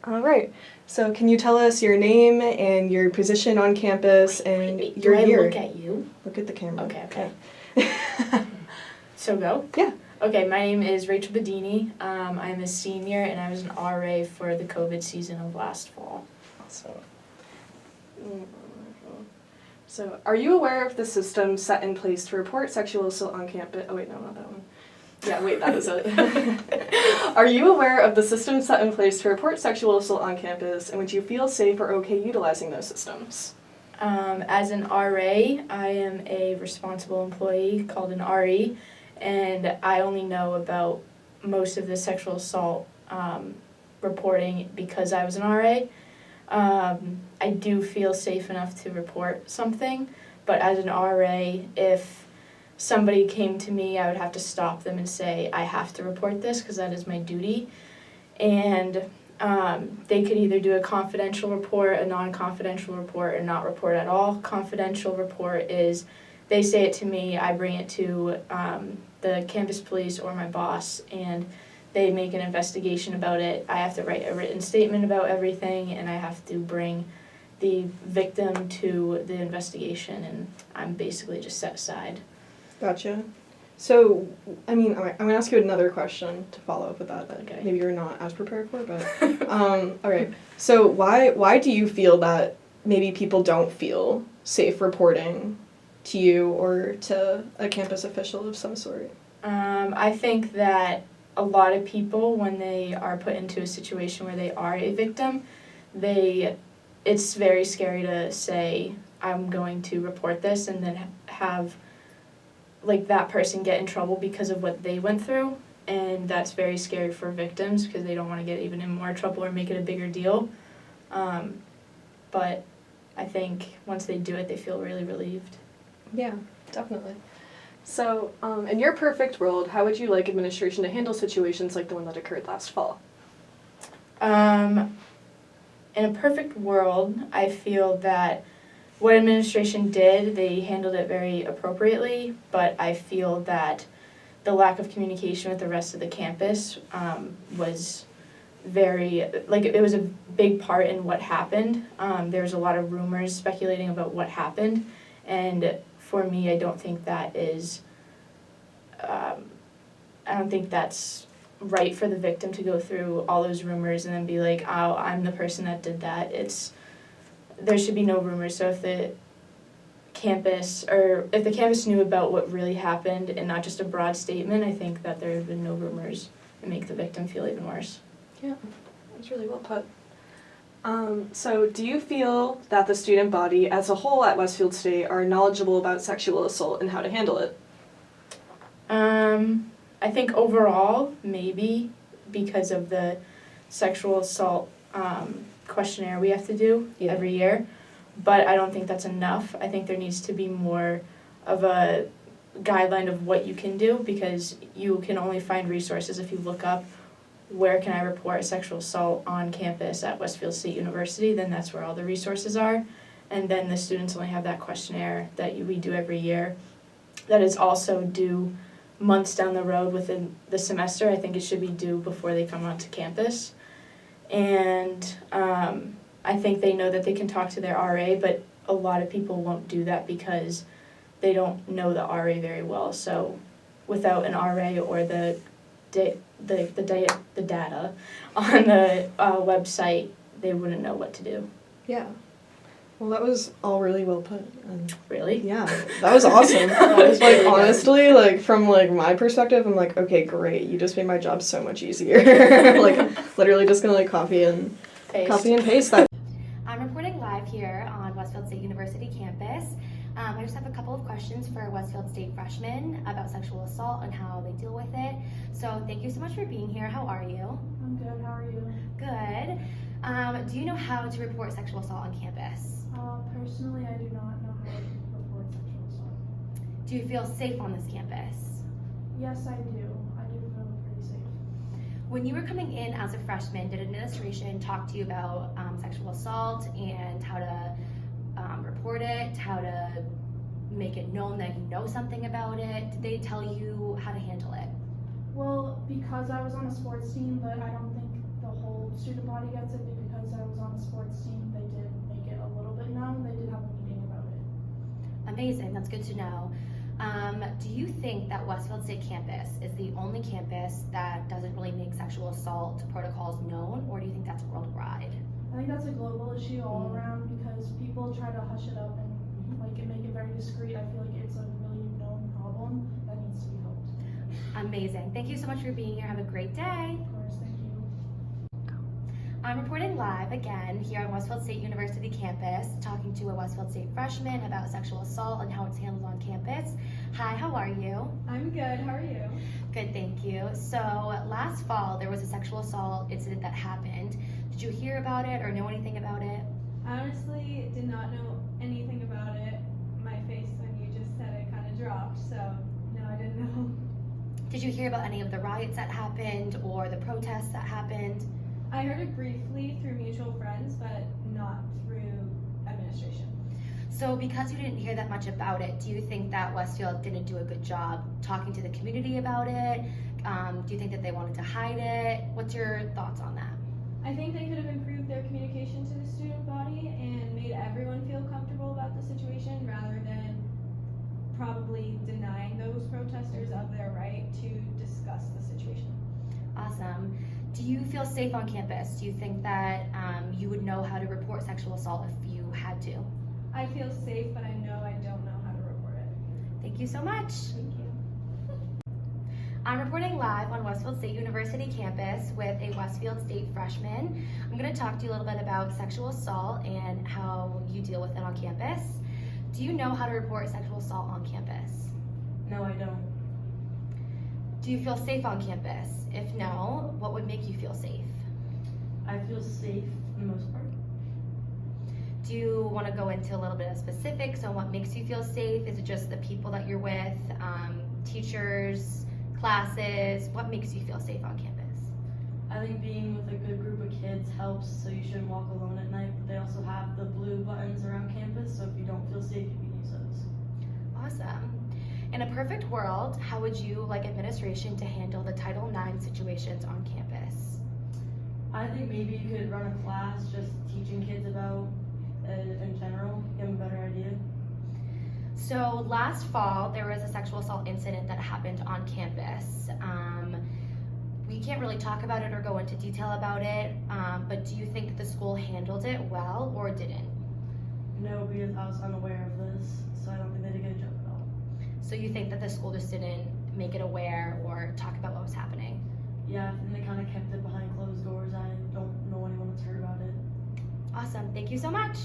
All right. So can you tell us your name and your position on campus and your Do I year? look at you? Look at the camera. Okay. So go? Yeah. Okay, my name is Rachel Bedini. I'm a senior and I was an RA for the COVID season of last fall. So, are you aware of the system set in place to report sexual assault on campus? Oh wait, no, not that one. Yeah, wait, that is it. Are you aware of the system set in place to report sexual assault on campus, and would you feel safe or okay utilizing those systems? As an RA, I am a responsible employee called an RE, and I only know about most of the sexual assault reporting because I was an RA. I do feel safe enough to report something, but as an RA, if somebody came to me, I would have to stop them and say, I have to report this because that is my duty. And they could either do a confidential report, a non-confidential report, or not report at all. Confidential report is they say it to me, I bring it to the campus police or my boss, and they make an investigation about it. I have to write a written statement about everything, and I have to bring the victim to the investigation, and I'm basically just set aside. Gotcha. So, I mean, I'm going to ask you another question to follow up with that Okay. maybe you're not as prepared for, but, all right. So why do you feel that maybe people don't feel safe reporting to you or to a campus official of some sort? I think that a lot of people, when they are put into a situation where they are a victim, it's very scary to say, I'm going to report this, and then have like that person get in trouble because of what they went through, and that's very scary for victims because they don't want to get even in more trouble or make it a bigger deal. But I think once they do it, they feel really relieved. Yeah, definitely. So, in your perfect world, how would you like administration to handle situations like the one that occurred last fall? In a perfect world, I feel that what administration did, they handled it very appropriately, but I feel that the lack of communication with the rest of the campus was it was a big part in what happened. There was a lot of rumors speculating about what happened, and for me, I don't think that is, I don't think that's right for the victim to go through all those rumors and then be like, oh, I'm the person that did that. There should be no rumors. So if the campus knew about what really happened and not just a broad statement, I think that there have been no rumors and make the victim feel even worse. Yeah, that's really well put. So do you feel that the student body as a whole at Westfield State are knowledgeable about sexual assault and how to handle it? I think overall, maybe, because of the sexual assault questionnaire we have to do every year, but I don't think that's enough. I think there needs to be more of a guideline of what you can do, because you can only find resources if you look up where can I report sexual assault on campus at Westfield State University, then that's where all the resources are. And then the students only have that questionnaire that we do every year that is also due months down the road within the semester. I think it should be due before they come onto campus. And I think they know that they can talk to their RA, but a lot of people won't do that because they don't know the RA very well. So without an RA or the data on the website, they wouldn't know what to do. Yeah. Well, that was all really well put. Really? Yeah, that was awesome. I was like, honestly, like from like my perspective, I'm like, okay, great. You just made my job so much easier. Like, literally just gonna like copy and paste that. I'm reporting live here on Westfield State University campus. I just have a couple of questions for Westfield State freshmen about sexual assault and how they deal with it. So thank you so much for being here. How are you? I'm good. How are you? Good. Do you know how to report sexual assault on campus? Personally, I do not know how to report sexual assault. Do you feel safe on this campus? Yes, I do. I do feel pretty safe. When you were coming in as a freshman, did administration talk to you about sexual assault and how to report it, how to make it known that you know something about it? Did they tell you how to handle it? Well, because I was on a sports team, but I don't think the whole student body gets it, but because I was on a sports team, they did make it a little bit known. They did have a meeting about it. Amazing, that's good to know. Do you think that Westfield State Campus is the only campus that doesn't really make sexual assault protocols known, or do you think that's worldwide? I think that's a global issue all around because people try to hush it up and make it very discreet. I feel like it's a really known problem that needs to be helped. Amazing. Thank you so much for being here. Have a great day. Of course, thank you. I'm reporting live again here on Westfield State University campus, talking to a Westfield State freshman about sexual assault and how it's handled on campus. Hi, how are you? I'm good, how are you? Good, thank you. So last fall, there was a sexual assault incident that happened. Did you hear about it or know anything about it? I honestly did not know anything about it. My face when you just said it kind of dropped, so no, I didn't know. Did you hear about any of the riots that happened or the protests that happened? I heard it briefly through mutual friends, but not through administration. So because you didn't hear that much about it, do you think that Westfield didn't do a good job talking to the community about it? Do you think that they wanted to hide it? What's your thoughts on that? I think they could have improved their communication to the student body and made everyone feel comfortable about the situation rather than probably denying those protesters of their right to discuss the situation. Awesome. Do you feel safe on campus? Do you think that you would know how to report sexual assault if you had to? I feel safe, but I know I don't know how to report it. Thank you so much. Thank you. I'm reporting live on Westfield State University campus with a Westfield State freshman. I'm going to talk to you a little bit about sexual assault and how you deal with it on campus. Do you know how to report sexual assault on campus? No, I don't. Do you feel safe on campus? If no, what would make you feel safe? I feel safe for the most part. Do you want to go into a little bit of specifics on what makes you feel safe? Is it just the people that you're with, teachers, classes? What makes you feel safe on campus? I think being with a good group of kids helps, so you shouldn't walk alone at night. But they also have the blue buttons around campus, so if you don't feel safe, you can use those. Awesome. In a perfect world, how would you like administration to handle the Title IX situations on campus? I think maybe you could run a class just teaching kids about in general, give them a better idea. So last fall, there was a sexual assault incident that happened on campus. We can't really talk about it or go into detail about it, but do you think that the school handled it well or didn't? No, because I was unaware of this, so I don't think they did a good job at all. So you think that the school just didn't make it aware or talk about what was happening? Yeah, and they kind of kept it behind closed doors. I don't know anyone that's heard about it. Awesome, thank you so much.